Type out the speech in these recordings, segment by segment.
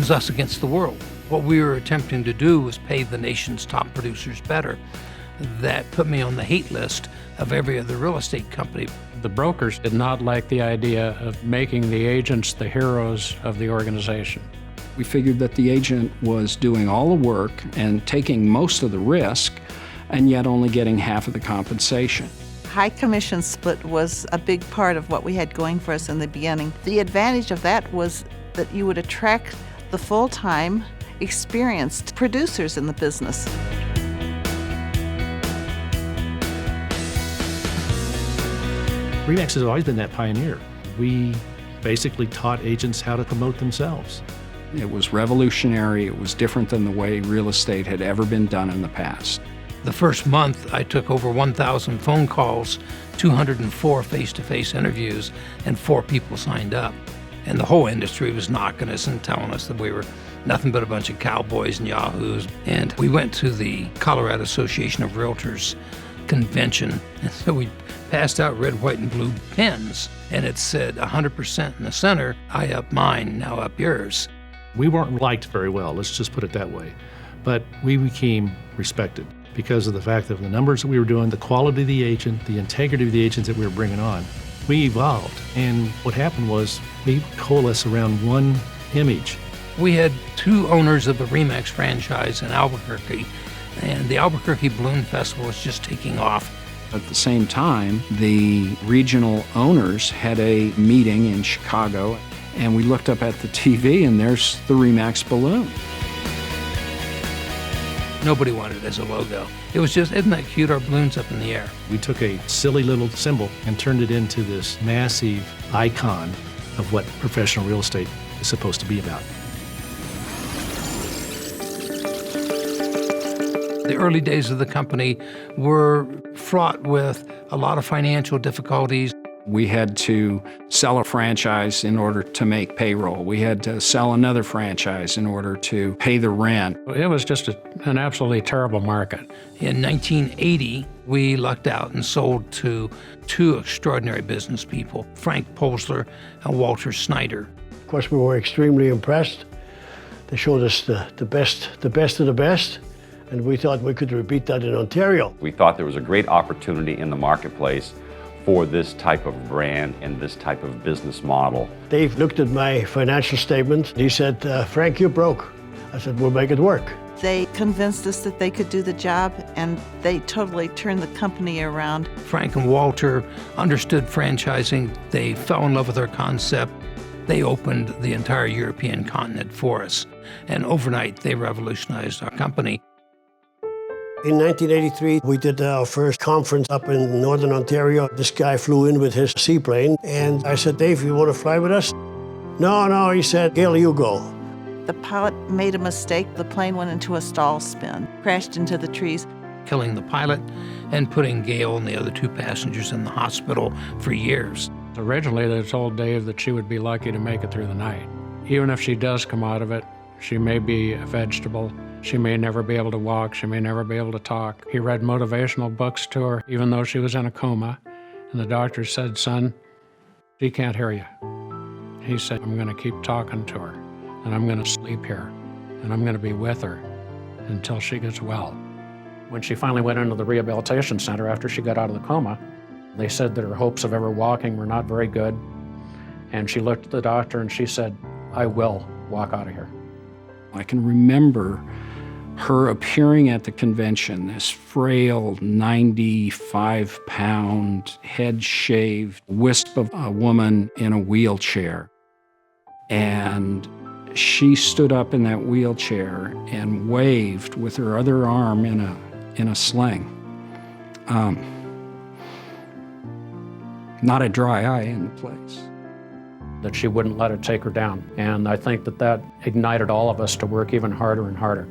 was us against the world. What we were attempting to do was pay the nation's top producers better. That put me on the hate list of every other real estate company. The brokers did not like the idea of making the agents the heroes of the organization. We figured that the agent was doing all the work and taking most of the risk, and yet only getting half of the compensation. High commission split was a big part of what we had going for us in the beginning. The advantage of that was that you would attract the full-time, experienced producers in the business. RE/MAX has always been that pioneer. We basically taught agents how to promote themselves. It was revolutionary. It was different than the way real estate had ever been done in the past. The first month, I took over 1,000 phone calls, 204 face-to-face interviews, and 4 people signed up. And the whole industry was knocking us and telling us that we were nothing but a bunch of cowboys and yahoos. And we went to the Colorado Association of Realtors convention, and so we passed out red, white, and blue pens, and it said 100% in the center, I up mine, now up yours. We weren't liked very well, let's just put it that way. But we became respected because of the fact of the numbers that we were doing, the quality of the agent, the integrity of the agents that we were bringing on. We evolved, and what happened was we coalesced around one image. We had 2 owners of the RE/MAX franchise in Albuquerque, and the Albuquerque Balloon Festival was just taking off. At the same time, the regional owners had a meeting in Chicago, and we looked up at the TV, and there's the RE/MAX balloon. Nobody wanted it as a logo. It was just, isn't that cute, our balloons up in the air? We took a silly little symbol and turned it into this massive icon of what professional real estate is supposed to be about. The early days of the company were fraught with a lot of financial difficulties. We had to sell a franchise in order to make payroll. We had to sell another franchise in order to pay the rent. It was just an absolutely terrible market. In 1980, we lucked out and sold to 2 extraordinary business people, Frank Polzler and Walter Snyder. Of course, we were extremely impressed. They showed us the best of the best, and we thought we could repeat that in Ontario. We thought there was a great opportunity in the marketplace for this type of brand and this type of business model. Dave looked at my financial statement. He said, Frank, you're broke. I said, we'll make it work. They convinced us that they could do the job, and they totally turned the company around. Frank and Walter understood franchising. They fell in love with our concept. They opened the entire European continent for us, and overnight they revolutionized our company. In 1983, we did our first conference up in Northern Ontario. This guy flew in with his seaplane, and I said, Dave, you want to fly with us? No, he said, Gail, you go. The pilot made a mistake. The plane went into a stall spin, crashed into the trees. Killing the pilot and putting Gail and the other 2 passengers in the hospital for years. Originally, they told Dave that she would be lucky to make it through the night. Even if she does come out of it, she may be a vegetable. She may never be able to walk. She may never be able to talk. He read motivational books to her, even though she was in a coma. And the doctor said, son, she can't hear you. He said, I'm going to keep talking to her, and I'm going to sleep here, and I'm going to be with her until she gets well. When she finally went into the rehabilitation center after she got out of the coma, they said that her hopes of ever walking were not very good. And she looked at the doctor and she said, I will walk out of here. I can remember her appearing at the convention, this frail 95-pound, head-shaved wisp of a woman in a wheelchair. And she stood up in that wheelchair and waved with her other arm in a sling. Not a dry eye in the place. That she wouldn't let it take her down. And I think that ignited all of us to work even harder and harder.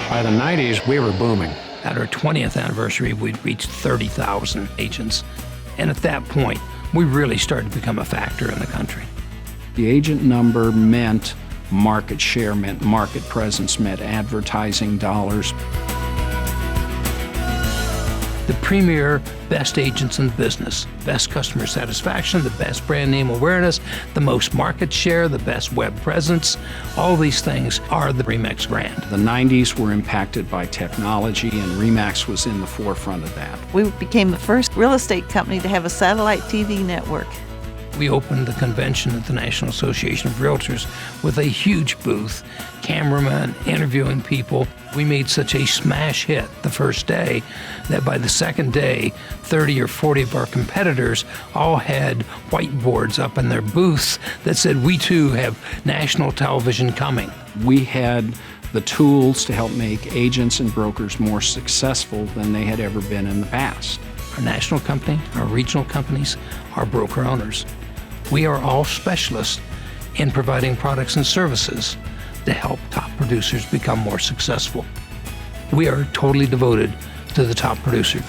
By the 90s, we were booming. At our 20th anniversary, we'd reached 30,000 agents. And at that point, we really started to become a factor in the country. The agent number meant market share, meant market presence, meant advertising dollars. the premier best agents in the business, best customer satisfaction, the best brand name awareness, the most market share, the best web presence. All these things are the RE/MAX brand. The 90s were impacted by technology, and RE/MAX was in the forefront of that. We became the first real estate company to have a satellite TV network. We opened the convention at the National Association of Realtors with a huge booth, cameramen interviewing people. We made such a smash hit the first day that by the second day, 30 or 40 of our competitors all had whiteboards up in their booths that said, "We too have national television coming." We had the tools to help make agents and brokers more successful than they had ever been in the past. Our national company, our regional companies, our broker owners. We are all specialists in providing products and services to help top producers become more successful. We are totally devoted to the top producer.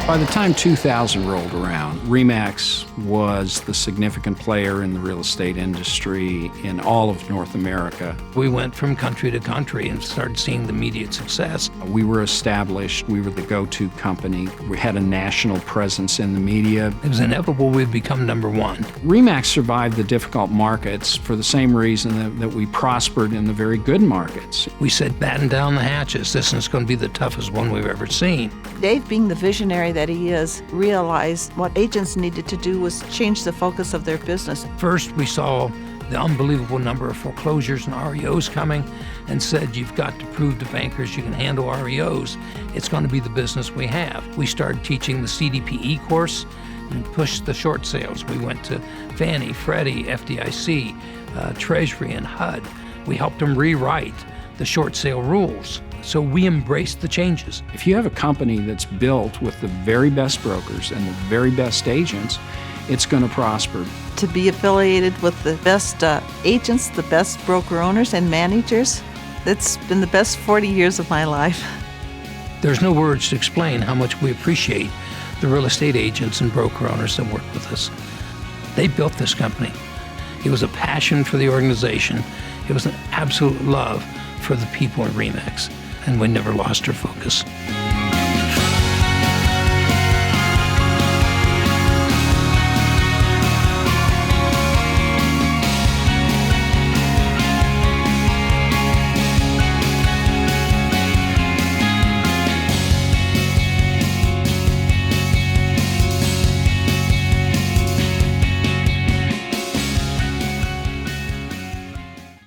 By the time 2000 rolled around, RE/MAX was the significant player in the real estate industry in all of North America. We went from country to country and started seeing the immediate success. We were established. We were the go-to company. We had a national presence in the media. It was inevitable we'd become number one. RE/MAX survived the difficult markets for the same reason that we prospered in the very good markets. We said, batten down the hatches. This is going to be the toughest one we've ever seen. Dave, being the visionary that he is, realized what agents needed to do was change the focus of their business. First, we saw the unbelievable number of foreclosures and REOs coming and said, you've got to prove to bankers you can handle REOs. It's going to be the business we have. We started teaching the CDPE course and pushed the short sales. We went to Fannie, Freddie, FDIC, Treasury, and HUD. We helped them rewrite the short sale rules. So we embraced the changes. If you have a company that's built with the very best brokers and the very best agents, it's going to prosper. To be affiliated with the best agents, the best broker owners and managers, it's been the best 40 years of my life. There's no words to explain how much we appreciate the real estate agents and broker owners that work with us. They built this company. It was a passion for the organization. It was an absolute love for the people at RE/MAX, and we never lost our focus.